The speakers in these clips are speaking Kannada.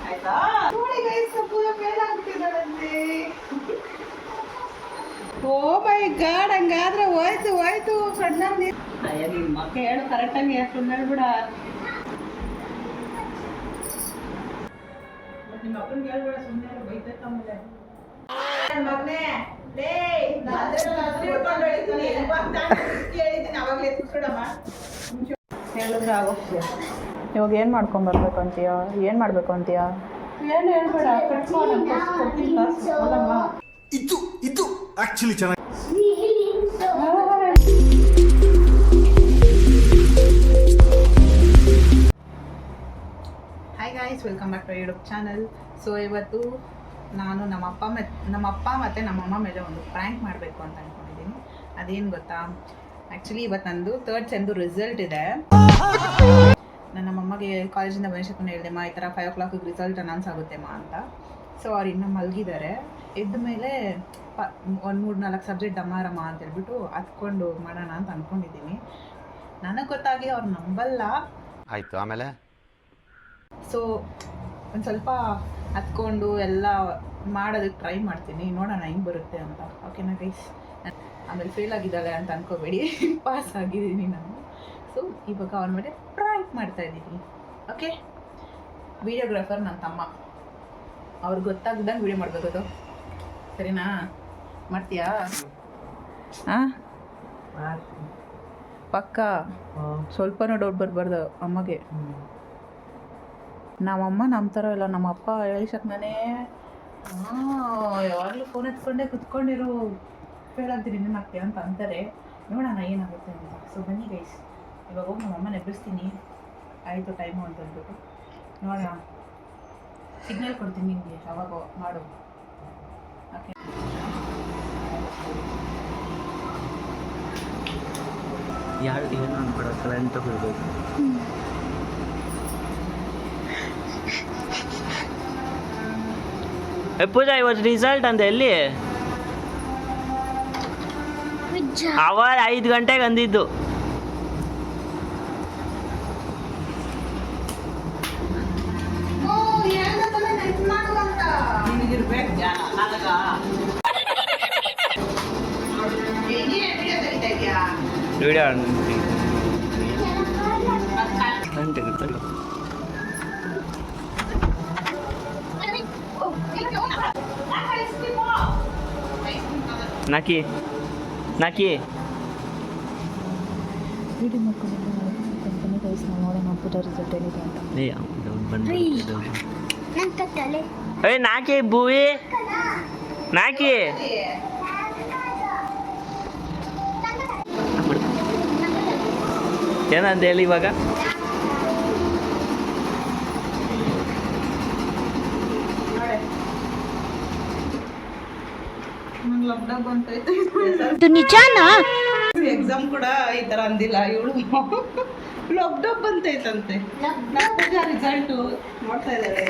ಆಯ್ತಾ ನೋಡಿ ಗೈಸ್ ಪೂರ ಫೇಲ್ ಆಗ್ಬಿಟ್ಟಿದ್ದಾಳಂತೆ. ಓ ಮೈ ಗಾಡ್, ಹಂಗಾದ್ರೆ ಹೋಯ್ತು ಸಣ್ಣ ನಿಮ್ಮ ಮಕ್ಕ ಹೇಳು ಕರೆಕ್ಟಾಗಿ ಸುಮ್ಮನೆ ಹೇಳ್ಬಿಡ. ನಿಮ್ಮ ಅಪ್ಪನಿಗೆ ಹೇಳ್ಬೇಡ, ಸುಮ್ಮನೆ ಬೈತೈತ ಆಮೇಲೆ ಮಗನೇ. ಹೇಳಿದ್ರೆ ಆಗೋಗ್ತೀಯ. ಇವಾಗ ಏನು ಮಾಡ್ಕೊಂಬರ್ಬೇಕು ಅಂತೀಯ? ಏನು ಮಾಡಬೇಕು ಅಂತೀಯ? ಏನು ಹೇಳ್ಬೇಡ, ಕಟ್ ಇದು ಆಕ್ಚುಲಿ ಚೆನ್ನಾಗಿ. Hi guys, welcome back to YouTube channel. So ಇವತ್ತು ನಾನು ನಮ್ಮ ಅಪ್ಪ ಮತ್ತು ನಮ್ಮಮ್ಮ ಮೇಲೆ ಒಂದು ಪ್ರ್ಯಾಂಕ್ ಮಾಡಬೇಕು ಅಂತ ಅಂದ್ಕೊಂಡಿದ್ದೀನಿ. ಅದೇನು ಗೊತ್ತಾ, ಆ್ಯಕ್ಚುಲಿ ಇವತ್ತು ನಂದು 3rd ಸೆಮ್ದು ರಿಸಲ್ಟ್ ಇದೆ. ನಾನು ನಮ್ಮಮ್ಮಗೆ ಕಾಲೇಜಿಂದ ಬಂದಿದ್ದಕ್ಕೂ ಹೇಳಿದೆಮ್ಮ, ಈ ಥರ 5 o'clock ರಿಸಲ್ಟ್ ಅನೌನ್ಸ್ ಆಗುತ್ತೆಮ್ಮ ಅಂತ. ಸೊ ಅವ್ರು ಇನ್ನೂ ಮಲಗಿದ್ದಾರೆ. ಎದ್ದ ಮೇಲೆ ಒಂದು 3-4 ಸಬ್ಜೆಕ್ಟ್ ದಮ್ಮಾರಮ್ಮ ಅಂತೇಳ್ಬಿಟ್ಟು ಹತ್ಕೊಂಡು ಮಾಡೋಣ ಅಂತ ಅಂದ್ಕೊಂಡಿದ್ದೀನಿ. ನನಗೆ ಗೊತ್ತಾಗಿ ಅವ್ರು ನಂಬಲ್ಲ. ಆಯಿತು, ಆಮೇಲೆ ಸೊ ಒಂದು ಸ್ವಲ್ಪ ಹತ್ಕೊಂಡು ಎಲ್ಲ ಮಾಡೋದಕ್ಕೆ ಟ್ರೈ ಮಾಡ್ತೀನಿ, ನೋಡೋಣ ಹೆಂಗೆ ಬರುತ್ತೆ ಅಂತ. ಓಕೆನಾ ಗೈಸ್? ಆಮೇಲೆ ಫೇಲ್ ಆಗಿದ್ದಾಳೆ ಅಂತ ಅಂದ್ಕೋಬೇಡಿ, ಪಾಸ್ ಆಗಿದ್ದೀನಿ ನಾನು. ಸೊ ಇವಾಗ ಅವ್ರ ಮೇಲೆ ಪ್ರ್ಯಾಂಕ್ ಮಾಡ್ತಾಯಿದ್ದೀನಿ. ಓಕೆ, ವಿಡಿಯೋಗ್ರಾಫರ್ ನನ್ನ ತಮ್ಮ, ಅವ್ರಿಗೆ ಗೊತ್ತಾಗ್ದಂಗೆ ವಿಡಿಯೋ ಮಾಡಬೇಕು. ಸರಿನಾ? ಮಾಡ್ತೀಯಾ? ಹಾಂ, ಪಕ್ಕ ಸ್ವಲ್ಪನೂ ಡೌಟ್ ಬರಬಾರ್ದು ಅಮ್ಮಗೆ. ನಮ್ಮಮ್ಮ ನಮ್ಮ ಥರ ಇಲ್ಲ. ನಮ್ಮ ಅಪ್ಪ ಹೇಳಿಸಕ್ನೇ ಯಾವಾಗಲೂ ಫೋನ್ ಎತ್ಕೊಂಡೇ ಕುತ್ಕೊಂಡಿರೋ, ಫೇಲ್ ಆಗ್ತೀನಿ ಇನ್ನೇನು ಆಗ್ತೀಯ ಅಂತ ಅಂತಾರೆ. ನೋಡೋಣ ಏನಾಗುತ್ತೆ ಅಂತ. ಸೊ ಬನ್ನಿ ಗೈಸ್, ಇವಾಗ ಹೋಗಿ ನಮ್ಮಮ್ಮನ ಎಬ್ಬಿಸ್ತೀನಿ. ಆಯಿತು ಟೈಮು ಅಂತ ಅಂದ್ಬಿಟ್ಟು ನೋಡೋಣ, ಸಿಗ್ನಲ್ ಕೊಡ್ತೀನಿ ನಿಮಗೆ, ಅವಾಗ ಮಾಡು. ಓಕೆ, ಯಾರು ಏನು ಅನ್ಕೊಡಕ್ಕಲ್ಲ ಅಂತ ತಗೊಳ್ಬೇಕು. ಪೂಜಾ, ಇವತ್ತು ರಿಸಲ್ಟ್ ಅಂತ ಎಲ್ಲಿ? ಅವ 5 ಗಂಟೆಗೆ ಅಂದಿದ್ದು. ವಿಡಿಯೋ ನಾಕಿ ವಿಡಿಯೋ ಮಾಡ್ಕೊಂಡು ಗೈಸ್, ನಾವು ನೋಡೋಣ ಪೂಜ ರಿಸಲ್ಟ್ ಏನಿದೆ ಅಂತ. ನಾಕಿ ಬೂವಿ ನಾಕಿ ಏನಂತ ಹೇಳಿ ಇವಾಗ? ನಿಜಾನಾ? ಎಕ್ಸಾಮ್ ಕೂಡ ಈ ಥರ ಅಂದಿಲ್ಲ ಇವಳು. ಲಬ್ಡಬ್ ಅಂತೈತಂತೆ. ಪೂಜಾ ರಿಸಲ್ಟು ನೋಡ್ತಾ ಇದ್ದಾರೆ,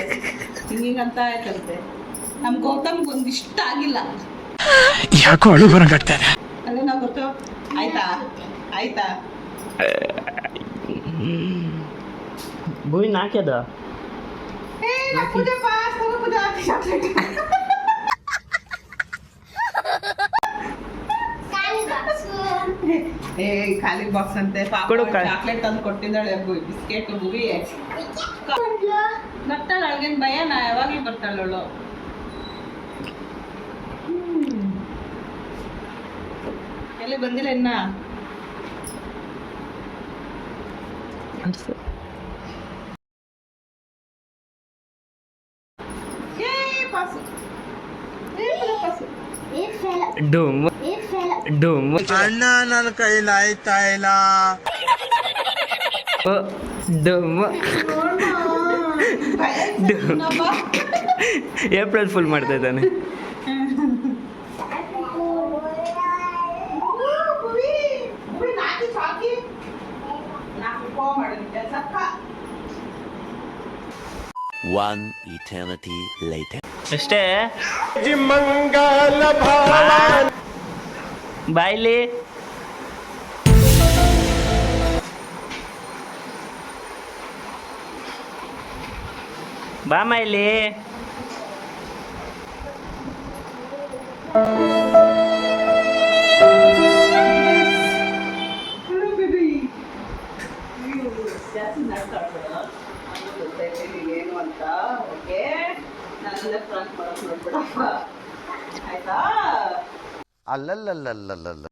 ಹಿಂಗಂತ ಆಯ್ತಂತೆ. ನಮ್ಮ ಗೌತಮ್ಗೆ ಒಂದು ಇಷ್ಟ ಆಗಿಲ್ಲ. ಯಾಕೋ ಅಳು ಬರಂಗಾಗ್ತಾರೆ. ಅದೇ ನಾವು ಗೊತ್ತು. ಆಯ್ತಾ ಬೂವಿ ನಾಕ್ಯದ ಪೂಜಾ ಪಾಸ್ ತಗೋ ಪೂಜಾ. ಖಾಲಿ ಬಾಕ್ಸ್ ಅಂತೆ. ಚಾಕ್ಲೇಟ್ ತಂದು ಕೊಟ್ಟಿದ್ದಾಳೆ, ಬಿಸ್ಕೆಟ್ ಬುಗಿ ಬರ್ತಾಳೆ. ಅವಳಿಗೇನು ಭಯ? ನಾ ಯಾವಾಗಲೂ ಬರ್ತಾಳೆ ಅವಳು. ಎಲ್ಲಿ ಬಂದಿಲ್ಲ ಇನ್ನ? ಡೂಮ್ ಅಣ್ಣ ನನ್ನ ಕೈಲಾಯ್ತಾ ಇಲ್ಲ. ಏಪ್ರಿಲ್ ಫುಲ್ ಮಾಡ್ತಾ ಇದ್ದಾನೆ. One eternity later. ಅಷ್ಟೇ ಮಂಗಲ ಬಾಯ್ಲಿ. ಬಾಮ ಇಲ್ಲಿ. ಏನು ಅಂತ ಓಕೆ ನಾನೆಲ್ಲ ಫ್ರಾಂಕ್ ಮಾಡೋಕೆ ನೋಡ್ಬಿಡಪ್ಪ ಆಯ್ತಾ. ಅಲ್ಲಲ್ಲಲ್ಲಲ್ಲಲ್ಲ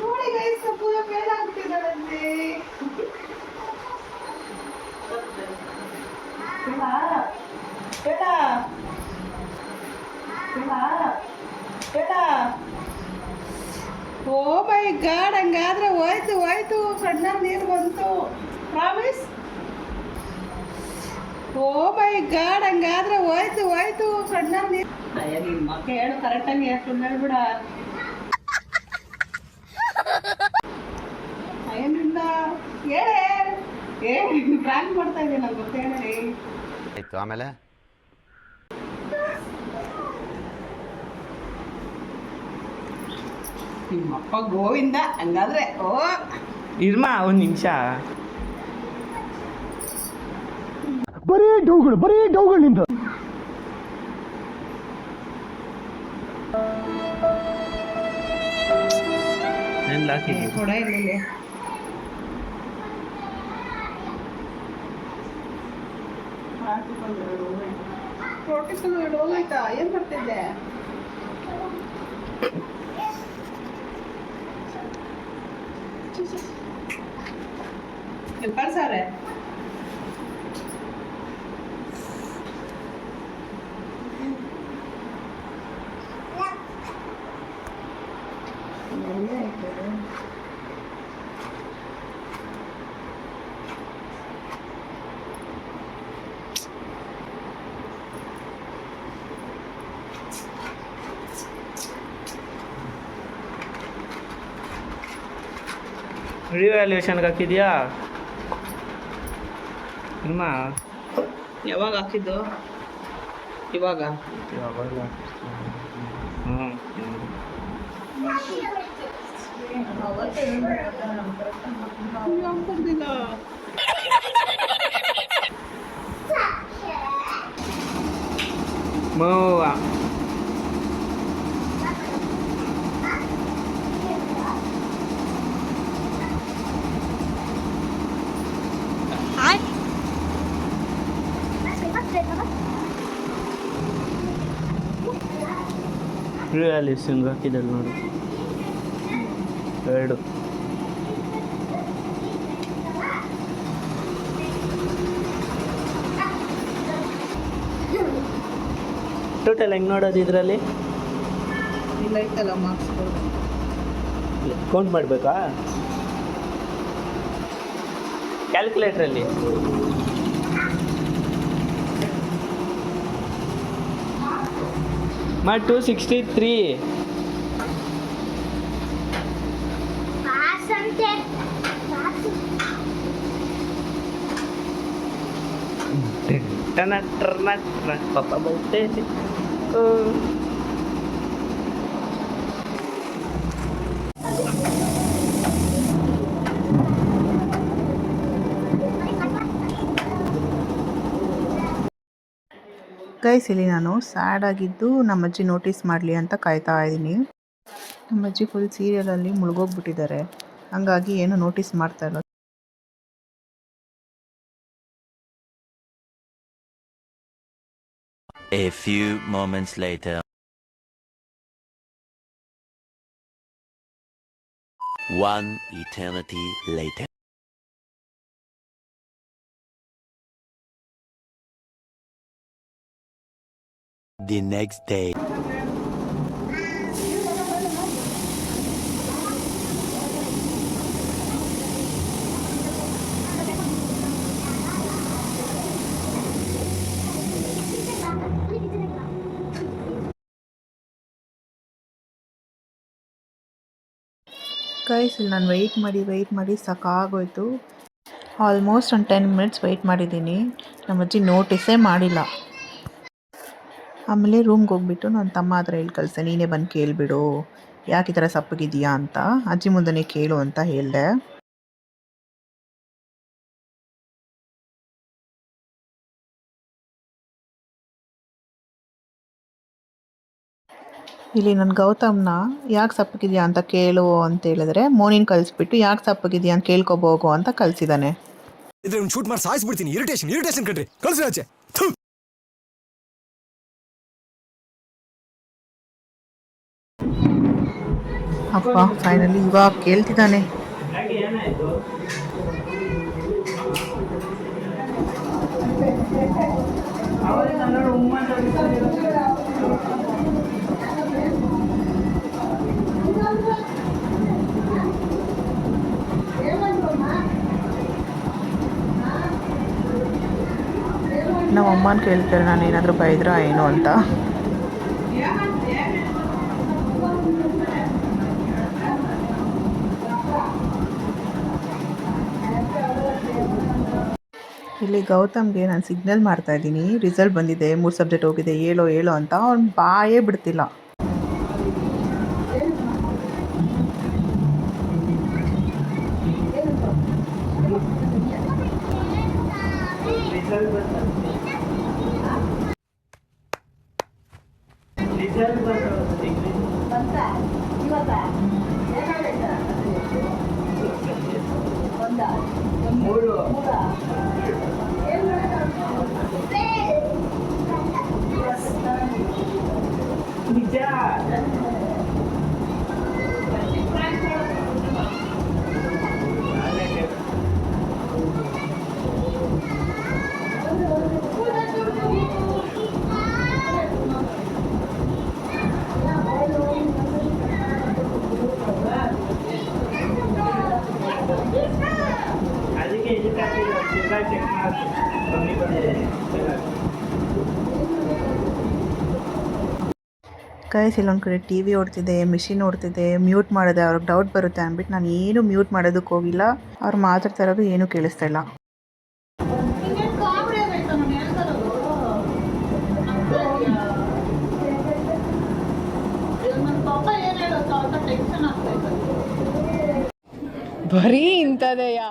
ನೋಡಿ ಗೈಸ್ ಪೂರ ಫೇಲ್ ಆಗ್ಬಿಟ್ಟಿದ್ದಾಳಂತೆ. ಬೇಡ ಓ ಮೈ ಗಾಡ್, ಹಂಗಾದ್ರೆ ಹೋಯ್ತು ಕಣ್ಣಲ್ಲಿ ನೀರು ಬಂತು. ಪ್ರಾಮಿಸ್. ಓ ಮೈ ಗಾಡ್, ಹಂಗಾದ್ರೆ ಹೋಯ್ತು ಕಣ್ಣಲ್ಲಿ ನೀರು. ಅಯ್ಯ ನಿನ್ನ ಮಕ್ಕ ಹೇಳು ಕರೆಕ್ಟಾಗಿ ಸುಮ್ಮನೆ ಹೇಳ್ಬಿಡ. ಅಯ್ಯ ನಿನ್ನ ಹೇಳೇ ಪ್ರ್ಯಾಂಕ್ ಮಾಡ್ತಾ ಇದ್ದೀನಿ ನಂಗೆ ಗೊತ್ತೇಳಿ. ಆಯ್ತು ಆಮೇಲೆ ನಿಮ್ಮಪ್ಪ ಗೋವಿಂದ ಹಂಗಾದ್ರೆ. ಓ ಇರ್ಮ ಒಂದು ನಿಮಿಷ. ಬರೀ ಡೌಗಳು ನಿಂದ. ಏನು ಹಾಕಿದ್ವಿ ಕೊಡ ಇಲ್ಲಿ ಪ್ರೋಟಿಕಲ್ ಹೋಗಾಯ್ತಾ. ಏನ್ ಮಾಡ್ತಿದ್ದೆ? ಕಳ್ಸಾರೆ ರಿವ್ಯಾಲ್ಯೂಷನ್ಗೆ ಹಾಕಿದ್ಯಾ ಇರ್ಮ? ಯಾವಾಗ ಹಾಕಿದ್ದು? ಇವಾಗ ಹ್ಞೂ ಹಾಕೋದಿಲ್ಲ. ಮೂವ ರಿವ್ಯಾಲ್ಯೂಷನ್ಗೆ ಹಾಕಿದ್ದಲ್ಲ ನೋಡು 2. ಟೋಟಲ್ ಹೆಂಗೆ ನೋಡೋದು ಇದರಲ್ಲಿ? ಇಲ್ಲ ಐತಲ್ಲ ಮಾರ್ಕ್ಸ್ ಕೌಂಟ್ ಮಾಡಬೇಕಾ ಕ್ಯಾಲ್ಕುಲೇಟ್ರಲ್ಲಿ? ಮಾ 263. ಪಾಪ ಬರುತ್ತೆ. ಗೈಸ್ ಇಲ್ಲಿ ನಾನು ಸ್ಯಾಡ್ ಆಗಿದ್ದು ನಮ್ಮ ಅಜ್ಜಿ ನೋಟಿಸ್ ಮಾಡಲಿ ಅಂತ ಕಾಯ್ತಾ ಇದ್ದೀನಿ. ನಮ್ಮ ಅಜ್ಜಿ ಫುಲ್ ಸೀರಿಯಲಲ್ಲಿ ಮುಳುಗೋಗ್ಬಿಟ್ಟಿದ್ದಾರೆ, ಹಂಗಾಗಿ ಏನು ನೋಟಿಸ್ ಮಾಡ್ತಾ ಇಲ್ಲ. A few moments later. One eternity later. The next day. Guys ಇಲ್ಲಿ ನಾನು ವೆಯ್ಟ್ ಮಾಡಿ ಸಾಕಾಗೋಯ್ತು. ಆಲ್ಮೋಸ್ಟ್ ಒಂದು 10 ಮಿನಿಟ್ಸ್ ವೆಯ್ಟ್ ಮಾಡಿದ್ದೀನಿ, ನಮ್ಮ ಅಜ್ಜಿ ನೋಟಿಸೇ ಮಾಡಿಲ್ಲ. ಆಮೇಲೆ ರೂಮ್ಗೆ ಹೋಗ್ಬಿಟ್ಟು ನನ್ನ ತಮ್ಮ ಹತ್ರ ಹೇಳಿ ಕಳಿಸೆ, ನೀನೇ ಬಂದು ಕೇಳಿಬಿಡು ಯಾಕೆ ಈ ಥರ ಸಪ್ಪಗಿದೆಯಾ ಅಂತ, ಅಜ್ಜಿ ಮುಂದೆನೇ ಕೇಳು ಅಂತ ಹೇಳಿದೆ. ಇಲ್ಲಿ ನನ್ನ ಗೌತಮ್ನ ಯಾಕೆ ಸಪ್ಪಗಿದೆಯಾ ಅಂತ ಕೇಳು ಅಂತ ಹೇಳಿದ್ರೆ ಮೋನಿನ್ ಕಳಿಸ್ಬಿಟ್ಟು ಯಾಕೆ ಸಪ್ಪಗಿದೆಯಾ ಅಂತ ಕೇಳ್ಕೊಬೋಗು ಅಂತ ಕಳಿಸಿದ್ದಾನೆ. ಇದ್ರೆ ಒಂದು ಶೂಟ್ ಮಾಡಿ ಸಾಯಿಸ್ಬಿಡ್ತೀನಿ. ಇರಿಟೇಷನ್ ಕಣ್ರಿ. ಕಳ್ಸಿ ಆಚೆ. ಅಪ್ಪ ಫೈನಲಿ ಇವಾಗ ಕೇಳ್ತಿದ್ದಾನೆ. ನಮ್ಮ ಅಮ್ಮನ ಕೇಳ್ತಾರೆ ನಾನು ಏನಾದರೂ ಬೈದ್ರಾ ಏನು ಅಂತ. ಇಲ್ಲಿ ಗೌತಮ್ಗೆ ನಾನು ಸಿಗ್ನಲ್ ಮಾಡ್ತಾ ಇದ್ದೀನಿ, ರಿಸಲ್ಟ್ ಬಂದಿದೆ, 3 ಸಬ್ಜೆಕ್ಟ್ ಹೋಗಿದೆ, ಹೇಳೋ ಅಂತ. ಅವ್ನು ಬಾಯೇ ಬಿಡ್ತಿಲ್ಲ. ಗೈಸ್ ಇಲ್ಲೊಂದು ಕಡೆ ಟಿ ವಿ ಓಡ್ತಿದೆ, ಮಿಷಿನ್ ಓಡ್ತಿದೆ, ಮ್ಯೂಟ್ ಮಾಡಿದೆ. ಅವ್ರಿಗೆ ಡೌಟ್ ಬರುತ್ತೆ ಅಂದ್ಬಿಟ್ಟು ನಾನು ಏನು ಮ್ಯೂಟ್ ಮಾಡೋದಕ್ಕೆ ಹೋಗಿಲ್ಲ. ಅವ್ರು ಮಾತಾಡ್ತಾ ಇರೋದು ಏನೂ ಕೇಳಿಸ್ತಾ ಇಲ್ಲ. ಬರೀ ಇಂಥದೆಯಾ?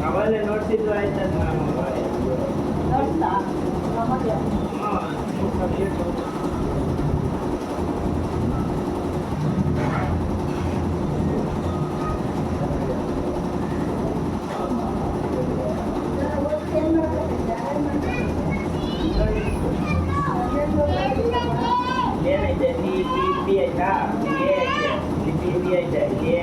ಅವಲ್ಲೇ ನೋಡ್ತಿದ್ರು ಆಯ್ತದ ಏನೈತೆ ಪಿ ಆಯ್ತಾ ಎ ಐತೆ ಪಿ ಐತೆ ಎ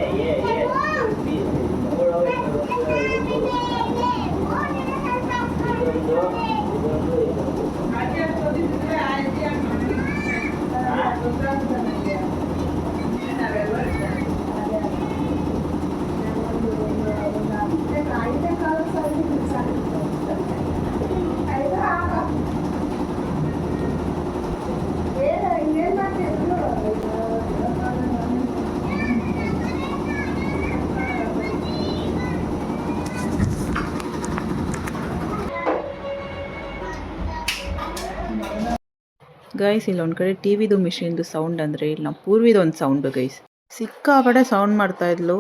ಗೈಸ್ ಇಲ್ಲೊಂದು ಕಡೆ ಟಿ ವಿದು ಮಿಷಿನ್ದು ಸೌಂಡ್ ಅಂದರೆ ಇಲ್ಲಿ ನಾವು ಪೂರ್ವಿದೊಂದು ಸೌಂಡು ಗೈಸ್. ಸಿಕ್ಕಾಪಟ್ಟೆ ಸೌಂಡ್ ಮಾಡ್ತಾಯಿದ್ಲು.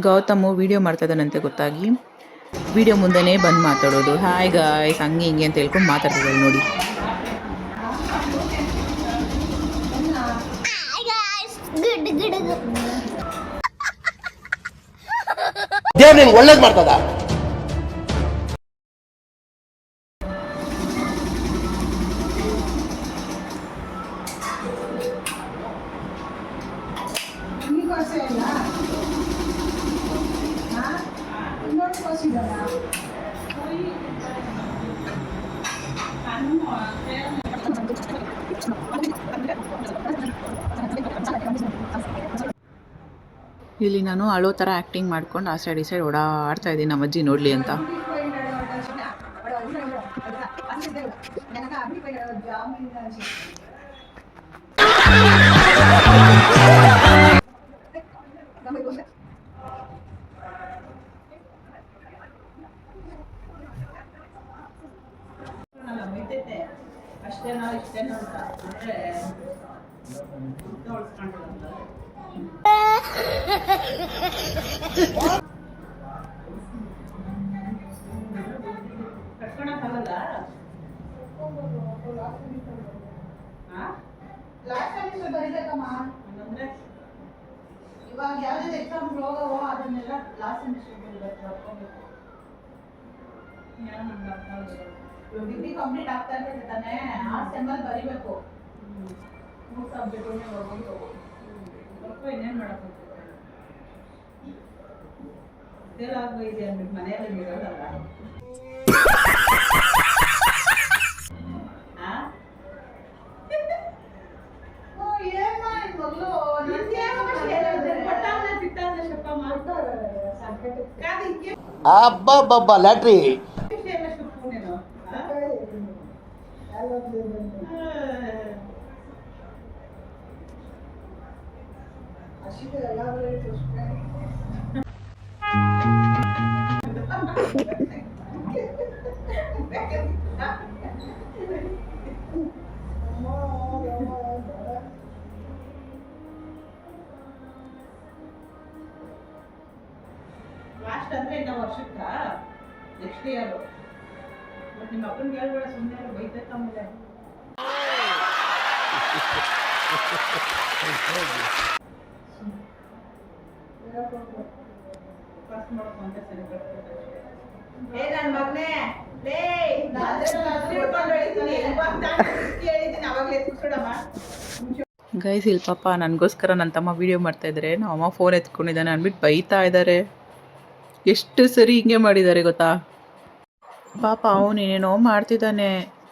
ಗೌತಮು ವೀಡಿಯೋ ಮಾಡ್ತಾಯಿದ್ದಾನಂತೆ ಗೊತ್ತಾಗಿ ವೀಡಿಯೋ ಮುಂದೆನೇ ಬಂದು ಮಾತಾಡೋದು, ಹಾಯ್ ಗಾಯ್ಸ್ ಹಂಗೆ ಹಿಂಗೆ ಅಂತ ಹೇಳ್ಕೊಂಡು ಮಾತಾಡ್ತಿದ್ದಾರೆ ನೋಡಿ. ಒಳ್ಳೇದು ಮಾಡ್ತದ. ಇಲ್ಲಿ ನಾನು ಅಳೋ ಥರ ಆ್ಯಕ್ಟಿಂಗ್ ಮಾಡ್ಕೊಂಡು ಆ ಸೈಡ್ ಈ ಸೈಡ್ ಓಡಾಡ್ತಾ ಇದ್ದೀನಿ ನಮ್ಮ ಅಜ್ಜಿ ನೋಡಲಿ ಅಂತ. ಇಷ್ಟೇನೋ ಅಂತ ಅಂದರೆ ಕಟ್ಕೊಳಕ್ಕಾಗಲ್ಲ. Last semester ಬರೀಬೇಕಮ್ಮ. ಹಂಗಂದ್ರೆ ಇವಾಗ ಯಾವುದೇ ಎಕ್ಸಾಮ್ ಹೋಗವೋ ಅದನ್ನೆಲ್ಲ ಲಾಸ್ಟ್ ಸೆಮಿಸ್ಟರ್ ಬರೀಬೇಕು, ಬರ್ಕೋಬೇಕು. ಡಿಗ್ರಿ ಕಂಪ್ಲೀಟ್ ಆಗ್ತಾ ಇರ್ತದೆ ತಾನೇ, ಆ ಸೆಮ್ಮಲ್ಲಿ ಬರೀಬೇಕು. 3 ಸಬ್ಜೆಕ್ಟನ್ನೇ ಹೋಗ್ಬೇಕು. ಇನ್ನೇನು ಮಾಡೋಕ್ಕಾಗ್ತದೆ? ಫೇಲ್ ಆಗೋಗಿದೆ ಅಂದ್ಬಿಟ್ಟು ಮನೆಯಲ್ಲಿ ಇರೋದಲ್ಲ. ಅಬ್ಬಬ್ಬಬ್ಬ ಲ್ಯಾಟ್ರಿ ಲಾಸ್ಟ್ ಅಂದ್ರೆ ಇನ್ನ ವರ್ಷಕ್ಕ ನೆಕ್ಸ್ಟ್ ಇಯರ್. ಮತ್ತೆ ನಿಮ್ಮ ಅಪ್ಪನ ಹೇಳ್ಬೇಡ, ಸುಮ್ಮನೆ ಬೈತೈತ ಆಮೇಲೆ. ಫಸ್ಟ್ ಮಾಡೋಕೆ ಅಂತ ಸರಿ ಬರ್ತದೆ. ಏ ನನ್ನ ಮಗನೇ, ಲೇ ಹೇಳಿದ್ದೀನಿ ಅವಾಗಲೇ ಕೂತ್ಕೊಡಮ್ಮ. ಗೈಸ್ ಇಲ್ಲಿ ಪಾಪ ನನಗೋಸ್ಕರ ನನ್ನ ತಮ್ಮ ವೀಡಿಯೋ ಮಾಡ್ತಾಯಿದ್ದಾರೆ, ನಮ್ಮ ಅಮ್ಮ ಫೋನ್ ಎತ್ಕೊಂಡಿದ್ದಾನೆ ಅಂದ್ಬಿಟ್ಟು ಬೈತಾ ಇದ್ದಾರೆ. ಎಷ್ಟು ಸರಿ ಹಿಂಗೆ ಮಾಡಿದ್ದಾರೆ ಗೊತ್ತಾ. ಪಾಪ ಅವನೇನೇನೋ ಮಾಡ್ತಿದ್ದಾನೆ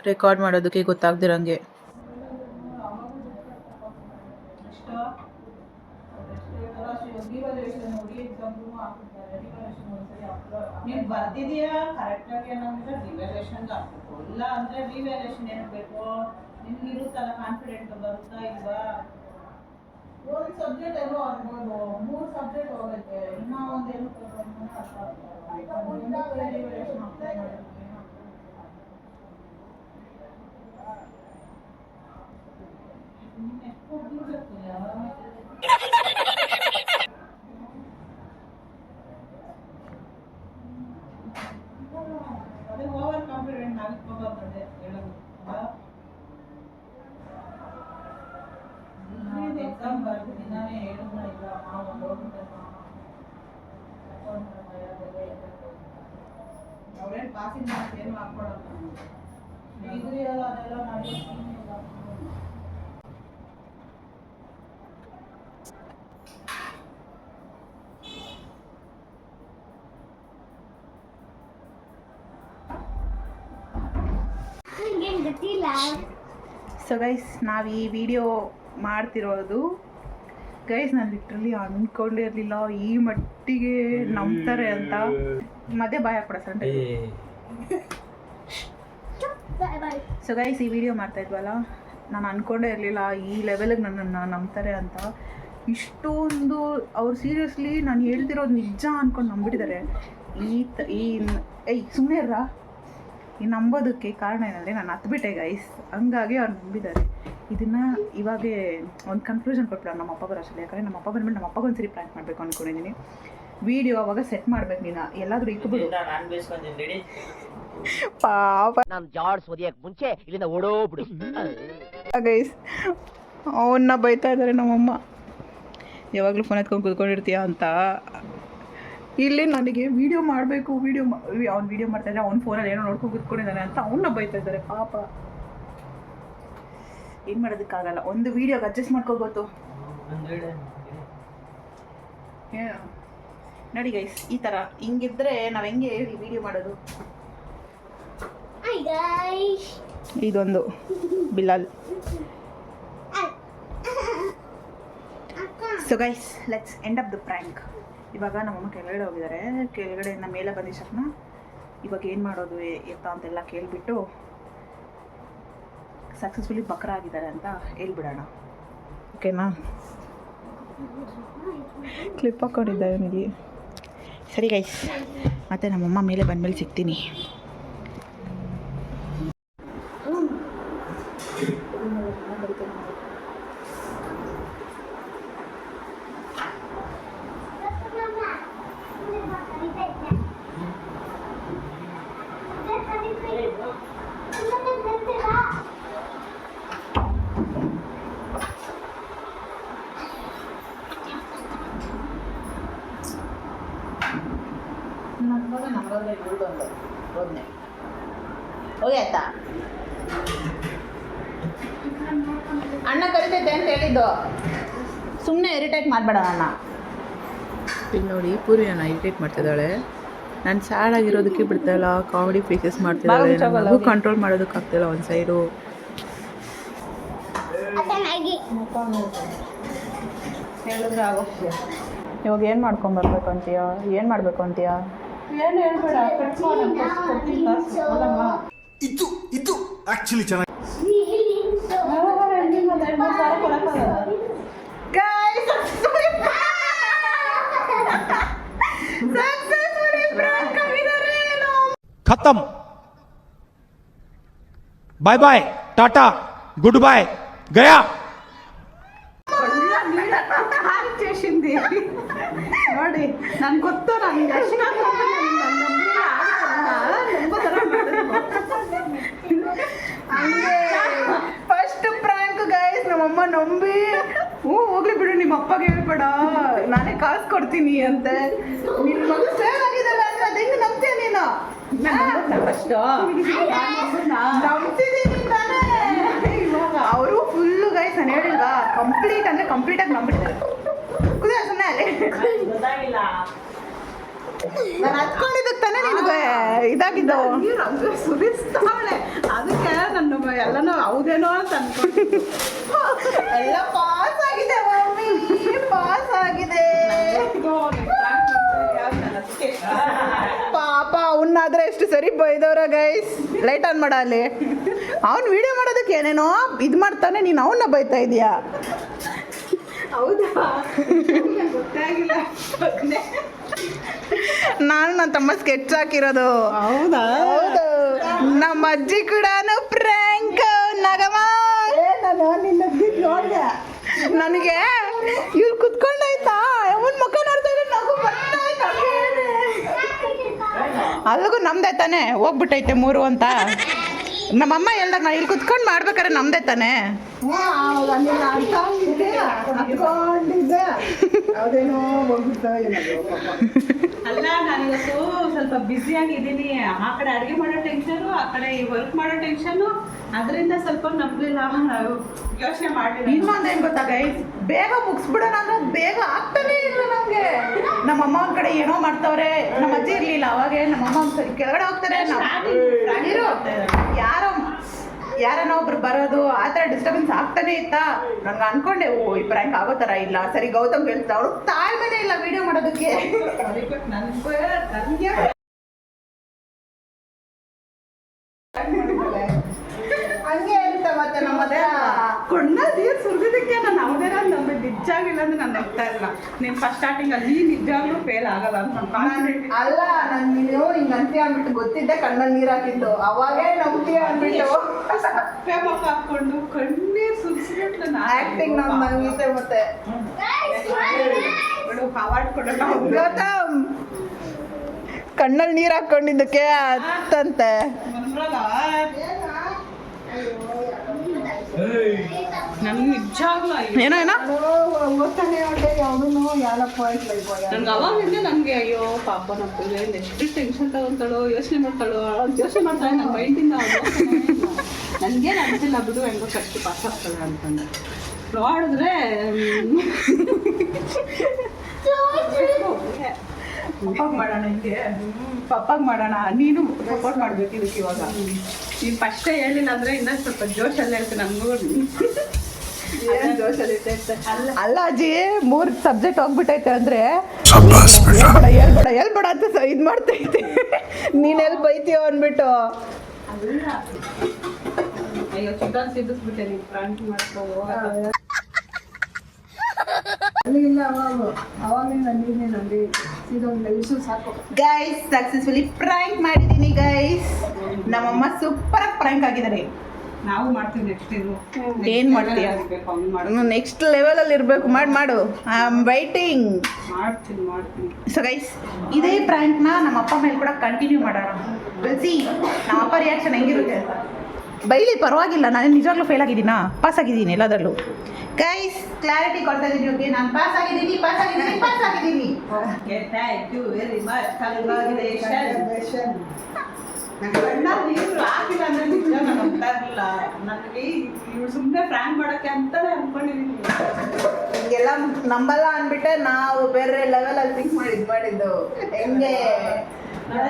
ರೆಕಾರ್ಡ್ ಮಾಡೋದಕ್ಕೆ ಗೊತ್ತಾಗ್ದಿರಂಗೆ. ನೀನು ಬರ್ತಿದೀಯಾ ಕರೆಕ್ಟಾಗಿ ಏನಂದ್ರೆ ರಿವ್ಯಾಲ್ಯೂಷನ್ ಇಲ್ಲ ಅಂದರೆ ರಿವ್ಯಾಲ್ಯೂಷನ್ ಏನು ಬೇಕು ನಿಮ್ಗೆ ಇರುತ್ತಲ್ಲ, ಕಾನ್ಫಿಡೆಂಟ್ ಬರುತ್ತಾ ಇಲ್ವಾ? ಒಂದು ಸಬ್ಜೆಕ್ಟ್ ಏನೋ ಆಗ್ಬೋದು, 3 ಸಬ್ಜೆಕ್ಟ್ ಹೋಗುತ್ತೆ, ಇನ್ನೂ ಒಂದು ಏನು ಅರ್ಥ ಆಗ್ತದೆ. ರಿವ್ಯಾಲ್ಯೂಷನ್ ಅಪ್ಲೈ ಮಾಡೋದು ಎಷ್ಟು ಕೊಡ್ತಿರ್ಬೇಕಿಲ್ಲ. ಅದೇ ಓವರ್ ಕಾನ್ಫಿಡೆಂಟ್ ಆಗಿಟ್ಕೋಬಾರ್ದು ಹೇಳೋದು. ಎಕ್ಸಾಮ್ ಬರೆದು ದಿನಾನೇ ಹೇಳಿಲ್ಲ ನಾವು ಅವ್ರೇನು ಪಾಸಿಂಗ್ ಮಾರ್ಕ್ಸ್ ಏನು ಹಾಕ್ಕೊಡಲ್ಲ. ಡಿಗ್ರಿ ಅಲ್ಲ ಅದೆಲ್ಲ ಮಾಡಿ ಸೊ ಗೈಸ್ ನಾವು ಈ ವಿಡಿಯೋ ಮಾಡ್ತಿರೋದು ಗೈಸ್ ನಾನು ಲಿಟ್ರಲಿ ಅಂದ್ಕೊಂಡಿರಲಿಲ್ಲ ಈ ಮಟ್ಟಿಗೆ ನಂಬ್ತಾರೆ ಅಂತ. ಮಧ್ಯೆ ಬಾಯ್ ಹಾಕ್ಬಿಡ ಸಂಡೆ. ಸೊ ಗೈಸ್ ಈ ವಿಡಿಯೋ ಮಾಡ್ತಾಯಿದ್ವಲ್ಲ, ನಾನು ಅಂದ್ಕೊಂಡೇ ಇರಲಿಲ್ಲ ಈ ಲೆವೆಲಿಗೆ ನನ್ನನ್ನು ನಂಬ್ತಾರೆ ಅಂತ. ಇಷ್ಟೊಂದು ಅವ್ರು ಸೀರಿಯಸ್ಲಿ ನಾನು ಹೇಳ್ತಿರೋದು ನಿಜ ಅಂದ್ಕೊಂಡು ನಂಬಿಟ್ಟಿದ್ದಾರೆ. ಸುಮ್ಮನೆ ಇರ. ಈ ನಂಬೋದಕ್ಕೆ ಕಾರಣ ಏನಂದರೆ ನಾನು ಹತ್ಬಿಟ್ಟೆ ಗೈಸ್, ಹಂಗಾಗಿ ಅವ್ರು ನಂಬಿದ್ದಾರೆ. ಇದನ್ನು ಇವಾಗೇ ಒಂದು ಕನ್ಕ್ಲೂಷನ್ ಕೊಟ್ಬಿಡ ನಮ್ಮ ಅಪ್ಪ ಬರೋಷ್ಟಲ್ಲ. ಯಾಕಂದರೆ ನಮ್ಮ ಅಪ್ಪ ಬಂದ್ಬಿಟ್ಟು ನಮ್ಮ ಅಪ್ಪಗೊಂದ್ಸರಿ ಪ್ಲ್ಯಾನ್ ಮಾಡಬೇಕು ಅಂದ್ಕೊಂಡಿದ್ದೀನಿ. ವೀಡಿಯೋ ಅವಾಗ ಸೆಟ್ ಮಾಡ್ಬೇಕು. ನೀನು ಎಲ್ಲಾದರೂ ಇಟ್ಬಿಡು ಪಾಪ. ನಾನು ಜಾಡ್ಸ್ ಓದಿಯಕ್ಕೆ ಮುಂಚೆ ಇಲ್ಲಿಂದ ಓಡೋಗ್ಬಿಡು ಗೈಸ್. ಅವನ್ನ ಬೈತಾ ಇದ್ದಾರೆ ನಮ್ಮಮ್ಮ, ಯಾವಾಗಲೂ ಫೋನ್ ಎತ್ಕೊಂಡು ಕೂತ್ಕೊಂಡಿರ್ತೀಯ ಅಂತ. ಇಲ್ಲಿ ನನಗೆ ವೀಡಿಯೋ ಮಾಡಬೇಕು, ಅವ್ನು ವೀಡಿಯೋ ಮಾಡ್ತಾಯಿದ್ರೆ ಅವ್ನ ಫೋನಲ್ಲಿ ಏನೋ ನೋಡ್ಕೊಂಡು ಕೂತ್ಕೊಂಡಿದ್ದಾನೆ ಅಂತ ಅವನ್ನ ಬೈತಾ ಇದ್ದಾರೆ ಪಾಪ. ಏನು ಮಾಡೋದಕ್ಕಾಗಲ್ಲ, ಒಂದು ವೀಡಿಯೋಗೆ ಅಡ್ಜಸ್ಟ್ ಮಾಡ್ಕೋಬೋದು. ನೋಡಿ ಗೈಸ್, ಈ ಥರ ಹಿಂಗಿದ್ರೆ ನಾವು ಹೆಂಗೆ ಹೇಳಿ ವೀಡಿಯೋ ಮಾಡೋದು. ಇದೊಂದು Bilal. So guys let's end up the prank. ಇವಾಗ ನಮ್ಮಮ್ಮ ಕೆಳಗಡೆ ಹೋಗಿದ್ದಾರೆ, ಕೆಳಗಡೆಯಿಂದ ಮೇಲೆ ಬಂದಿದ್ದ ತಕ್ಷಣ ಇವಾಗ ಏನು ಮಾಡೋದು ಎತ್ತ ಅಂತೆಲ್ಲ ಕೇಳಿಬಿಟ್ಟು ಸಕ್ಸಸ್ಫುಲಿ ಬಕ್ರ ಆಗಿದ್ದಾರೆ ಅಂತ ಹೇಳ್ಬಿಡೋಣ. ಓಕೆನಾ? ಕ್ಲಿಪ್ ಹಾಕ್ಕೊಂಡಿದ್ದೆ ನನಗೆ. ಸರಿ ಗೈಸ್, ಮತ್ತು ನಮ್ಮಮ್ಮ ಮೇಲೆ ಬಂದಮೇಲೆ ಸಿಗ್ತೀನಿ. ನಮ್ಮದೊಂದು ಇವಳದೊಂದು ಹೋದ್ನೆ ಹೋಗಿ ಆಯ್ತಾ ಅಣ್ಣ ಕರಿತೈತೆ ಅಂತ ಹೇಳಿದ್ದು ಸುಮ್ಮನೆ ಇರಿಟೇಟ್ ಮಾಡಬೇಡ ಅಣ್ಣ. ಇಲ್ಲಿ ನೋಡಿ ಪೂರ್ವಿ ನನ್ನ ಇರಿಟೇಟ್ ಮಾಡ್ತಿದ್ದಾಳೆ. ನಾನು ಸ್ಯಾಡ್ ಆಗಿರೋದಕ್ಕೆ ಬಿಡ್ತಾಯಿಲ್ಲ, ಕಾಮಿಡಿ ಫೇಸಸ್ ಮಾಡ್ತಿದ್ದಾಳೆ, ನನಗೂ ಕಂಟ್ರೋಲ್ ಮಾಡೋದಕ್ಕಾಗ್ತಿಲ್ಲ ಒಂದು ಸೈಡು. ಹೇಳಿದ್ರೆ ಆಗೋಗ್ತೀಯ. ಇವಾಗ ಏನು ಮಾಡ್ಕೊಂಬರ್ಬೇಕು ಅಂತೀಯ? ಏನು ಮಾಡಬೇಕು ಅಂತೀಯ? ಏನು ಹೇಳ್ಬೇಡ, ಕಟ್ ಇದು ಆಕ್ಚುಲಿ ಚೆನ್ನಾಗಿ खत्म bye bye tata goodbye गया చేసింది ನೋಡಿ. ನನ್ಗೆ ಗೊತ್ತು, ನನಗೆ ಫಸ್ಟ್ ಪ್ರ್ಯಾಂಕ್ ಗೈಸ್. ನಮ್ಮಮ್ಮ ನಂಬಿ ಹೋಗ್ಲಿ ಬಿಡು, ನಿಮ್ಮ ಅಪ್ಪಗೆ ಹೇಳ್ಬೇಡ, ನಾನೇ ಕಾಸು ಕೊಡ್ತೀನಿ ಅಂತ. ನಿನ್ನ ಮಗು ಸೇವ್ ಆಗಿದ್ದಲ್ಲ ಅಂದ್ರೆ ಅದು ಹೆಂಗೆ ನಂಬ್ತೀಯ ನೀನು? ಫಸ್ಟ್ ನಂಬ್ತಿದ್ದೀನಿ ತಾನೇ. ಇವಾಗ ಅವರು ಫುಲ್ಲು ಗೈಸ್, ನಾನು ಹೇಳಿಲ್ವಾ, ಕಂಪ್ಲೀಟ್ ಅಂದರೆ ಕಂಪ್ಲೀಟಾಗಿ ನಂಬಿಟ್ಟಿದ್ದಾರೆ. ಕುದಿಯ ಸುಮ್ಮನೆ ಅಲ್ಲಿ ನಾನು ಹತ್ಕೊಂಡಿದ್ದಕ್ಕೆ ತಾನೇ ನಿನಗೆ ಇದಾಗಿದ್ದು. ಸುರಿಸ್ತಾಳೆ, ಅದಕ್ಕೆ ನನ್ನ ಎಲ್ಲನೂ ಹೌದೇನೋ ಅಂತ ಅನ್ಕೊಂಡು ಎಲ್ಲ ಪಾಸ್ ಆಗಿದೆ ಮಮ್ಮಿ, ಪಾಸ್ ಆಗಿದೆ. ಪಾಪ ಅವನ್ನಾದ್ರೆ ಎಷ್ಟು ಸರಿ ಬೈದವ್ರ ಗೈಸ್. ಲೈಟ್ ಆನ್ ಮಾಡ ಅಲ್ಲಿ. ಅವ್ನು ವಿಡಿಯೋ ಮಾಡೋದಕ್ಕೆ ಏನೇನೋ ಇದು ಮಾಡ್ತಾನೆ, ನೀನು ಅವನ್ನ ಬೈತಾ ಇದೀಯಾ? ಹೌದಾ? ಗೊತ್ತಾಗಿಲ್ಲ. ನಾನು ನನ್ನ ತಮ್ಮ ಸ್ಕೆಚ್ ಹಾಕಿರೋದು. ಹೌದಾ? ಹೌದು. ನಮ್ಮ ಅಜ್ಜಿ ಕೂಡ ಪ್ರ್ಯಾಂಕ್ ನಗಮ. ನನಗೆ ಇವ್ರು ಕುತ್ಕೊಂಡಾಯ್ತಾ, ಅವನ ಮುಖ ನೋಡ್ತಾ ಇದ್ರೆ ನಗು ಬರ್ತಾಯ್ತಾ. ಅಲ್ಲಿಗೂ ನಮ್ದೇ ತಾನೆ ಹೋಗ್ಬಿಟ್ಟೈತೆ 3 ಅಂತ. ನಮ್ಮಮ್ಮ ಹೇಳ್ದಾಗ ನಾನು ಇಲ್ಲಿ ಕುತ್ಕೊಂಡು ಮಾಡ್ಬೇಕಾದ್ರೆ ನಮ್ದೇ ತಾನೆ. ಅಲ್ಲ, ನಾನಿವತ್ತು ಸ್ವಲ್ಪ ಬ್ಯುಸಿ ಆಗಿದ್ದೀನಿ. ಆ ಕಡೆ ಅಡುಗೆ ಮಾಡೋ ಟೆನ್ಷನು, ಆ ಕಡೆ ವರ್ಕ್ ಮಾಡೋ ಟೆನ್ಷನು, ಅದರಿಂದ ಸ್ವಲ್ಪ ನಂಬಲಿಲ್ಲ, ಯೋಚನೆ ಮಾಡಲಿಲ್ಲ. ಇನ್ನೊಂದೇನು ಗೊತ್ತಾ ಗೈಸ್, ಬೇಗ ಮುಗಿಸ್ಬಿಡೋಣ ಅಂದ್ರೆ ಬೇಗ ಆಗ್ತಾನೆ ಇಲ್ಲ ನಮಗೆ. ನಮ್ಮಮ್ಮ ಒಂದ್ ಕಡೆ ಏನೋ ಮಾಡ್ತಾವ್ರೆ, ನಮ್ಮ ಅಜ್ಜಿ ಇರ್ಲಿಲ್ಲ ಅವಾಗೆ. ನಮ್ಮಮ್ಮ ಒಂದ್ಸರಿ ಕೆಳಗಡೆ ಹೋಗ್ತಾರೆ, ಯಾರನ್ನ ಒಬ್ರು ಬರೋದು, ಆ ಥರ ಡಿಸ್ಟರ್ಬೆನ್ಸ್ ಆಗ್ತಾನೆ ಇತ್ತಾ. ನಂಗೆ ಅನ್ಕೊಂಡೆ, ಓ ಈ ಪ್ರ್ಯಾಂಕ್ ಆಗೋ ಥರ ಇಲ್ಲ. ಸರಿ ಗೌತಮ್ ಹೇಳ್ತಾ, ಅವ್ರು ತಾಳ್ಮೆನೇ ಇಲ್ಲ ವಿಡಿಯೋ ಮಾಡೋದಕ್ಕೆ. ಹಂಗೆ ಇರುತ್ತೆ ಮತ್ತೆ ನಮ್ಮದೇ ಕೊಂಡಲ್ಲಿ ನೀರು ಸುರಿದಕ್ಕೆ ನಾನು ಅವದೇನ ನಂಬಿದ್ದು. ನಿಜಾಗಿಲ್ಲ ಅಂದ್ರೆ ನಾನು ನಂಬ್ತಾ ಇಲ್ಲ. ನೀನು ಫಸ್ಟ್ ಸ್ಟಾರ್ಟಿಂಗಲ್ಲಿ ನಿಜವಾಗ್ಲೂ ಫೇಲ್ ಆಗಲ್ಲ ಅಂತ ಅಲ್ಲ. ನಾನು ನೀನು ಹಿಂಗೆ ಅಂತೀಯ ಅಂದ್ಬಿಟ್ಟು ಗೊತ್ತಿದ್ದೆ ಕಣ್ಣಲ್ಲಿ ನೀರು ಹಾಕಿದ್ದು, ಅವಾಗೇ ನಂಬ್ತೀಯ ಅಂದ್ಬಿಟ್ಟು ಮುಖ ಹಾಕೊಂಡು ಕಣ್ಣೀರು ಸುರಿಸ್ಬಿಟ್ಟು ಆ್ಯಕ್ಟಿಂಗ್ ನಮ್ಮ ನಂಗಿದೆ. ಮತ್ತೆ ಅವಾರ್ಡ್ ಕೊಡೋಣ. ಗೌತಮ್ ಕಣ್ಣಲ್ಲಿ ನೀರು ಹಾಕೊಂಡಿದ್ದಕ್ಕೆ ಅಂತಂತೆ. ನನ್ಗೆ ನಿಜವಾಗ್ಲೂ ಏನೋ ಏನೋ ನನ್ಗೆ ಅವಾಗಿಂದ ನನಗೆ ಅಯ್ಯೋ ಪಾಪ ನಮ್ಮ ಪೂಜೆ ಎಷ್ಟು ಟೆನ್ಷನ್ ತಗೊಂತಾಳೋ, ಯೋಚನೆ ಮಾಡ್ತಾಳೋ ಅಂತ ಯೋಚನೆ ಮಾಡ್ತಾಳೆ. ನನ್ನ ಮೈಂಡಿಂದ ನನಗೇನು ಅನಿಸಿಲ್ಲ ಬಿಡು, ಹೆಂಗೋ ಕಷ್ಟ ಪಾಸ್ ಆಗ್ತಾಳೆ ಅಂತಂದು ನೋಡಿದ್ರೆ ಪಪ್ಪಾಗ ಮಾಡೋಣ, ಹಿಂಗೆ ಪಪ್ಪಾಗ ಮಾಡೋಣ. ನೀನು ಸಪೋರ್ಟ್ ಮಾಡ್ಬೇಕು ಇದಕ್ಕೆ. ಇವಾಗ ನೀನು ಫಸ್ಟೇ ಹೇಳಿಲ್ಲ ಅಂದರೆ ಇನ್ನೊಂದು ಸ್ವಲ್ಪ ಜೋಶಲ್ಲಿ ಹೇಳ್ತೀನಿ. ನನಗೂ ಏನು ಜೋಶಲ್ಲಿ ಇರ್ತೈತೆ. ಅಲ್ಲ ಅಜ್ಜಿ, 3 ಸಬ್ಜೆಕ್ಟ್ ಹೋಗ್ಬಿಟ್ಟೈತೆ ಅಂದರೆ ಹೇಳ್ಬೇಡ ಅಂತ ಇದು ಮಾಡ್ತೈತೆ. ನೀನು ಎಲ್ಲಿ ಬೈತೀಯೋ ಅಂದ್ಬಿಟ್ಟು. ಅಯ್ಯೋ ಚಿಕನ್ ಸಿದ್ದಿಸ್ಬಿಟ್ಟೆ, ನೀವು ಪ್ರಾಂಕ್ ಮಾಡ್ಕೋ. ಗೈಸ್ ಸಕ್ಸಸ್ಫುಲಿ ಪ್ರ್ಯಾಂಕ್ ಮಾಡಿದ್ದೀನಿ ಗೈಸ್. ನಮ್ಮಮ್ಮ ಸೂಪರ್ ಆಗಿ ಪ್ರ್ಯಾಂಕ್ ಆಗಿದ್ದಾರೆ. ನಾವು ಮಾಡ್ತೀವಿ ನೆಕ್ಸ್ಟ್. ಏನು ಮಾಡ್ತೀಯ? ನೆಕ್ಸ್ಟ್ ಲೆವೆಲಲ್ಲಿ ಇರಬೇಕು. ಮಾಡು. I am waiting. ಮಾಡ್ತೀನಿ. ಸೊ ಗೈಸ್, ಇದೇ ಪ್ರ್ಯಾಂಕ್ನ ನಮ್ಮ ಅಪ್ಪ ಮೇಲೆ ಕೂಡ ಕಂಟಿನ್ಯೂ ಮಾಡೋಣ. ಸಿ ನಮ್ಮ ಅಪ್ಪ ರಿಯಾಕ್ಷನ್ ಹೆಂಗಿರುತ್ತೆ ಅಂತ. ಬೈಲಿ ಪರವಾಗಿಲ್ಲ, ನಾನು ನಿಜವಾಗ್ಲೂ ಫೇಲ್ ಆಗಿದ್ದೀನಾ ಪಾಸ್ ಆಗಿದ್ದೀನಿ ಎಲ್ಲದರಲ್ಲೂ. ಗೈಸ್ ಕ್ಲಾರಿಟಿ ಕೊಡ್ತಾ ಇದ್ದೀನಿ, ಓಕೆ ನಾನು ಪಾಸ್ ಆಗಿದ್ದೀನಿ. Thank you very much. Congratulation. ಆಗಿಲ್ಲ ಅಂದ್ರೆ ನಿಜ ನಾನು ಹೋಗ್ತಾ ಇರಲಿಲ್ಲ. ನನಗೆ ಇವ್ರು ಸುಮ್ಮನೆ ಫ್ರ್ಯಾಂಕ್ ಮಾಡೋಕ್ಕೆ ಅಂತಲೇ ಅಂದ್ಕೊಂಡಿದ್ದೀನಿ. ಹಿಂಗೆಲ್ಲ ನಂಬಲ್ಲ ಅಂದ್ಬಿಟ್ಟೆ ನಾವು ಬೇರೆ ಲೆವೆಲಲ್ಲಿ ಥಿಂಕ್ ಮಾಡಿದ್ದು ಹೆಂಗೆ ನಾನು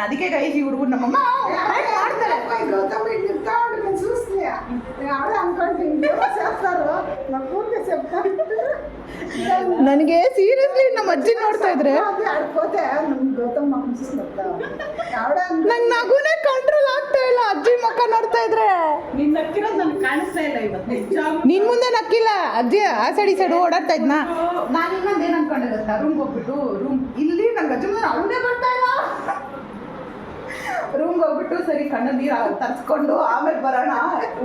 ಅದಕ್ಕೆ ಗೈಸ್ ಈ ಹುಡುಗರು ನಮ್ಮಮ್ಮ ಮಾಡ್ತಾರೆ. ನನಗೆ ಸೀರಿಯಸ್ಲಿ ನಮ್ಮ ಅಜ್ಜಿ ನೋಡ್ತಾ ಇದ್ರೆ ನಂಗೆ ನಗುನೇ ಕಂಟ್ರೋಲ್ ಆಗ್ತಾ ಇಲ್ಲ. ಅಜ್ಜಿ ಮಕ್ಕ ನೋಡ್ತಾ ಇದ್ರೆ ನಿನ್ ಮುಂದೆ ನಕ್ಕಿಲ್ಲ. ಅಜ್ಜಿ ಆ ಸೈಡ್ ಈ ಸೈಡ್ ಓಡಾಡ್ತಾ ಇದ್ನಾ. ನಾನು ಇನ್ನೊಂದು ಏನು ಅನ್ಕೊಂಡೆ ಗೊತ್ತಾ, ರೂಮ್ಗೆ ಹೋಗ್ಬಿಟ್ಟು ಇಲ್ಲಿ ನಂಗೆ ಅಜ್ಜಿ ಮುಂದೆ ಅವನೇ ಬರ್ತಾ ಇಲ್ಲ. ರೂಮ್ಗೆ ಹೋಗ್ಬಿಟ್ಟು ಸರಿ ಕಣ್ಣು ನೀರು ತರ್ಸ್ಕೊಂಡು ಆಮೇಲೆ ಬರೋಣ,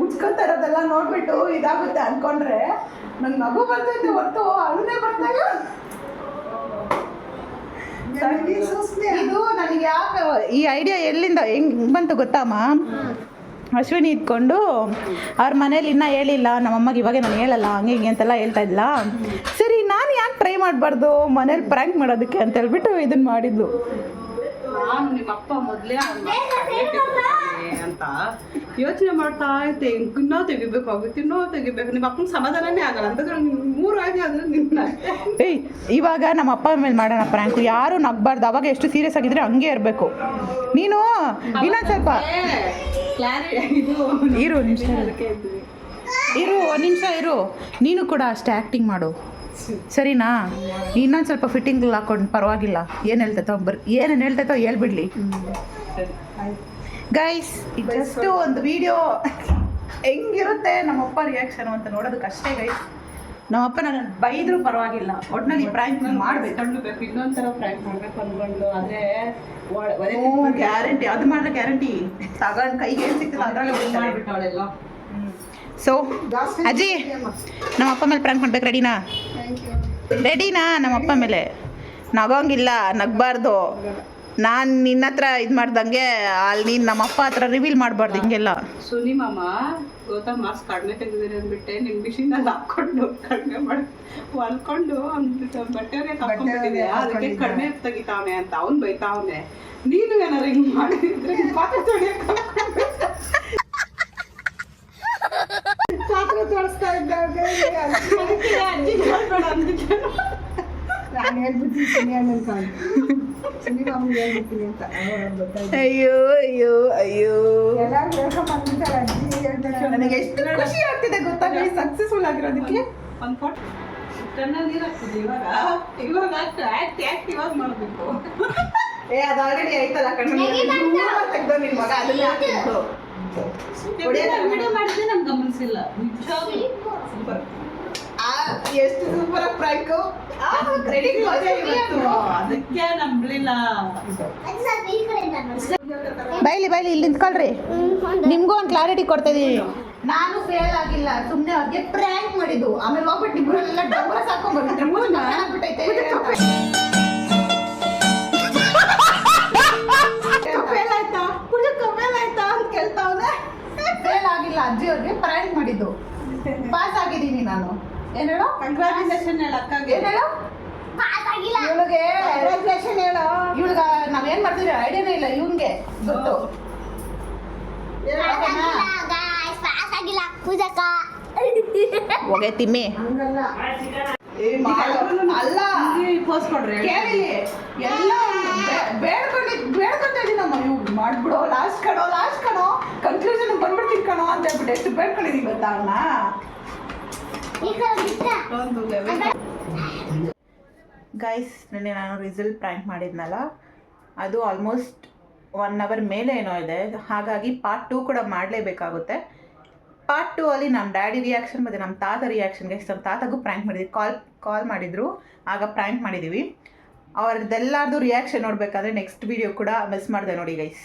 ಉಚ್ಕೊತಾ ಇರೋದೆಲ್ಲ ನೋಡ್ಬಿಟ್ಟು ಇದಾಗುತ್ತೆ ಅನ್ಕೊಂಡ್ರೆ ನಂಗೆ ನಗು ಬರ್ತೈತೆ ಹೊರತು ಅವನೇ ಬರ್ತಾ ಇಲ್ಲ. ಇದು ನನಗೆ ಯಾಕೆ ಈ ಐಡಿಯಾ ಎಲ್ಲಿಂದ ಹೆಂಗ್ ಬಂತು ಗೊತ್ತಮ್ಮ? ಅಶ್ವಿನಿ ಇದ್ಕೊಂಡು ಅವ್ರ ಮನೇಲಿ ಇನ್ನೂ ಹೇಳಿಲ್ಲ ನಮ್ಮಮ್ಮಗೆ, ಇವಾಗ ನಾನು ಹೇಳಲ್ಲ ಹಂಗೆ ಹಿಂಗೆ ಅಂತೆಲ್ಲ ಹೇಳ್ತಾ ಇದ್ಲ. ಸರಿ ನಾನು ಯಾಕೆ ಟ್ರೈ ಮಾಡಬಾರ್ದು ಮನೇಲಿ ಪ್ರ್ಯಾಂಕ್ ಮಾಡೋದಕ್ಕೆ ಅಂತ ಹೇಳ್ಬಿಟ್ಟು ಇದನ್ನು ಮಾಡಿದ್ಲು. ನಾನು ನಿಮ್ಮ ಅಪ್ಪ ಮೊದಲೇ ಅಂತ ಯೋಚನೆ ಮಾಡ್ತಾ ಇದ್ದೆ, ಇನ್ನೂ ತೆಗಿಬೇಕು. ನಿಮ್ಮ ಅಪ್ಪನ ಸಮಾಧಾನನೇ ಆಗಲ್ಲ ಅಂತಂದ್ರೆ 3 ಆಗಿ ಆದ್ರೆ ನಿನ್ನ ಏಯ್ ಇವಾಗ ನಮ್ಮ ಅಪ್ಪ ಮೇಲೆ ಮಾಡೋಣ ಪ್ರ್ಯಾಂಕು, ಯಾರು ನಗ್ಬಾರ್ದು. ಅವಾಗ ಎಷ್ಟು ಸೀರಿಯಸ್ ಆಗಿದ್ರೆ ಹಂಗೆ ಇರಬೇಕು. ನೀನು ಇನ್ನೊಂದು ಸ್ವಲ್ಪ ಇರು ಒಂದು ನಿಮಿಷ ಇರು. ನೀನು ಕೂಡ ಅಷ್ಟೇ ಆ್ಯಕ್ಟಿಂಗ್ ಮಾಡು ಸರಿನಾ? ಇನ್ನೊಂದು ಸ್ವಲ್ಪ ಫಿಟ್ಟಿಂಗ್ ಹಾಕೊಂಡು ಪರವಾಗಿಲ್ಲ. ಏನು ಹೇಳ್ತೈತೋ ಏನೇನು ಹೇಳ್ತೈತೋ ಹೇಳ್ಬಿಡ್ಲಿ. ಗೈಸ್ ಜಸ್ಟ್ ಒಂದು ವಿಡಿಯೋ ಹೆಂಗಿರುತ್ತೆ ನಮ್ಮಪ್ಪ ರಿಯಾಕ್ಷನು ಅಂತ ನೋಡೋದಕ್ಕೆ ಅಷ್ಟೇ ಗೈಸ್. ನಮ್ಮಪ್ಪ ನನ್ನ ಬೈದರೂ ಪರವಾಗಿಲ್ಲ, ಒಟ್ಟಿನಲ್ಲಿ ಪ್ರ್ಯಾಂಕ್ ಮಾಡಬೇಕು. ಇನ್ನೊಂಥರ ಫ್ರ್ಯಾಂಕ್ ಮಾಡ್ಬೇಕು ಅಂದ್ಕೊಂಡು ಆದರೆ ಗ್ಯಾರಂಟಿ ಅದು ಮಾಡಿದ್ರೆ ಗ್ಯಾರಂಟಿ ತಗೊಂಡು ಕೈಗೆ ಏನು ಸಿಗ್ತದೆ ಅದರಲ್ಲೇ ಮಾಡಿಬಿಟ್ಟವಳೆಲ್ಲ. ಸೊ ಅಜ್ಜಿ ನಮ್ಮಪ್ಪ ಮೇಲೆ ಪ್ರ್ಯಾಂಕ್ ಮಾಡ್ಬೇಕು. ರೆಡಿನಾ ನಮ್ಮಪ್ಪ ಮೇಲೆ? ನಗೋಂಗಿಲ್ಲ, ನಗಬಾರ್ದು. ನಾನು ನಿನ್ನ ಹತ್ರ ಇದು ಮಾಡ್ದಂಗೆ ಅಲ್ಲಿ ನೀನು ನಮ್ಮಪ್ಪ ಹತ್ರ ರಿವೀಲ್ ಮಾಡಬಾರ್ದು ಹಿಂಗೆಲ್ಲ. ಸುನಿ ಮಾಮ ಗೌತಮ್ ಮಾರ್ಕ್ಸ್ ಕಡಿಮೆ ತೆಗೆದಿರಿ ಅಂದ್ಬಿಟ್ಟೆ ನಿಮ್ಮ ಮಿಷಿನಲ್ಲಿ ಹಾಕ್ಕೊಂಡು ಕಡಿಮೆ ಮಾಡಿ ಹೊಲ್ಕೊಂಡು ಬಟ್ಟೆಗೆ ಹಾಕೊಂಡ್ಬಿಟ್ಟಿದೆ, ಅದಕ್ಕೆ ಕಡಿಮೆ ತೆಗಿತಾವನೆ ಅಂತ ಅವ್ನು ಬೈತಾವನೆ. ನೀನು ಏನಾರು ಹಿಂಗೆ ಮಾಡಿದ್ರೆ ಪಾತ್ರೆ ತೋರಿಸ್ತಾ ಇದ್ದಾಗ ಅಜ್ಜಿ ಹೇಳ್ಬೇಡ ಅಂದಿದ್ದೆ. ನಾನು ಹೇಳ್ಬಿಡ್ತೀನಿ ಅಯ್ಯೋ ಅಯ್ಯೋ ಅಯ್ಯೋ ನನಗೆ ಎಷ್ಟು ಖುಷಿ ಆಗ್ತಿದೆ ಗೊತ್ತಾಗ ಸಕ್ಸಸ್ಫುಲ್ ಆಗಿರೋದಕ್ಕೆ. ಒಂದು ಫೋಟೋ ಕಣ್ಣಲ್ಲಿ ನೀರು ಆಗ್ತದೆ. ಇವಾಗ ಇವಾಗ ಮಾಡಬೇಕು. ಅದು ಆಲ್ರೆಡಿ ಆಯ್ತಲ್ಲ ಕಣ್ಣು ತೆಗ್ದೋ ನಿನ್ ಮಗ ಅದನ್ನೇ ಹಾಕಿದ್ದು. ವಿಡಿಯೋ ಮಾಡಿದ್ರೆ ನಮ್ಗೆ ಗಮನಿಸಿಲ್ಲ. ನಿಜವಾಗ್ಲೂ ಸೂಪರ್, ಎಷ್ಟು ಸೂಪರ್ ಆಗಿ ಪ್ರಾಂಕು. ಅದಕ್ಕೆ ನಂಬಲಿಲ್ಲ. ಬೈಲಿ ಇಲ್ಲಿ ನಿಂತ್ಕೊಳ್ರಿ, ನಿಮ್ಗೂ ಒಂದು ಕ್ಲಾರಿಟಿ ಕೊಡ್ತಾ ಇದೀನಿ. ನಾನು ಫೇಲ್ ಆಗಿಲ್ಲ, ಸುಮ್ಮನೆ ಅವ್ರಿಗೆ ಪ್ರ್ಯಾಂಕ್ ಮಾಡಿದ್ದು. ಆಮೇಲೆ ಹೋಗ್ಬಿಟ್ಟು ನಿಮ್ಮನ್ನೆಲ್ಲ ಡಬ್ಬರ ಸಾಕೊಂಡ್ಬರ್ಬಿಟ್ರೆ ಫೇಲ್ ಆಯ್ತಾ ಅಂತ ಕೇಳ್ತಾವನೆ. ಫೇಲ್ ಆಗಿಲ್ಲ, ಅಜ್ಜಿ ಅವ್ರಿಗೆ ಪ್ರ್ಯಾಂಕ್ ಮಾಡಿದ್ದು. ಪಾಸ್ ಆಗಿದ್ದೀನಿ ನಾನು. ಏನು ಹೇಳೋ? ಕಂಗ್ರಾಚುಲೇಷನ್ ಹೇಳ ಅಕ್ಕಗೆ. ಏನು ಹೇಳೋ? ಇವಳಿಗೆ ಹೇಳೋ. ಇವಳಿಗೆ ನಾವೇನ್ ಮಾಡ್ತೀವಿ ಐಡಿಯಾನೇ ಇಲ್ಲ ಇವನ್ಗೆ ಗೊತ್ತು. ಹೋಗೆ ತಿಮ್ಮಿ ಅಲ್ಲ ಪೋಸ್ ಕೊಡ್ರಿ. ಕೇಳಿ ಎಲ್ಲ ಬೇಡ್ಕೊತಾ ಇದೀನಿ ನಮ್ಮ ಇವ್ ಮಾಡ್ಬಿಡೋ ಲಾಸ್ಟ್ ಕಣೋ ಕನ್ಕ್ಲೂಷನ್ ಬಂದ್ಬಿಡ್ತೀನಿ ಕಣೋ ಅಂತ ಹೇಳ್ಬಿಟ್ಟು ಎಷ್ಟು ಬೇಡ್ಕೊಂಡಿದೀವಿ ಗೊತ್ತಾ ಅವನ್ನ. ಗೈಸ್ ನಿನ್ನೆ ನಾನು ರಿಸಲ್ಟ್ ಪ್ರ್ಯಾಂಕ್ ಮಾಡಿದ್ನಲ್ಲ, ಅದು ಆಲ್ಮೋಸ್ಟ್ 1 hour ಮೇಲೆ ಏನೋ ಇದೆ. ಹಾಗಾಗಿ ಪಾರ್ಟ್ 2 ಕೂಡ ಮಾಡಲೇಬೇಕಾಗುತ್ತೆ. ಪಾರ್ಟ್ 2 ಅಲ್ಲಿ ನಮ್ಮ ಡ್ಯಾಡಿ ರಿಯಾಕ್ಷನ್ ಮತ್ತು ನಮ್ಮ ತಾತ ರಿಯಾಕ್ಷನ್ಗೆ ನಮ್ಮ ತಾತಗೂ ಪ್ರ್ಯಾಂಕ್ ಮಾಡಿದ್ವಿ. ಕಾಲ್ ಮಾಡಿದ್ರು, ಆಗ ಪ್ರ್ಯಾಂಕ್ ಮಾಡಿದ್ದೀವಿ. ಅವ್ರದ್ದೆಲ್ಲರದು ರಿಯಾಕ್ಷನ್ ನೋಡಬೇಕಾದ್ರೆ ನೆಕ್ಸ್ಟ್ ವಿಡಿಯೋ ಕೂಡ ಮಿಸ್ ಮಾಡಿದೆ ನೋಡಿ ಗೈಸ್.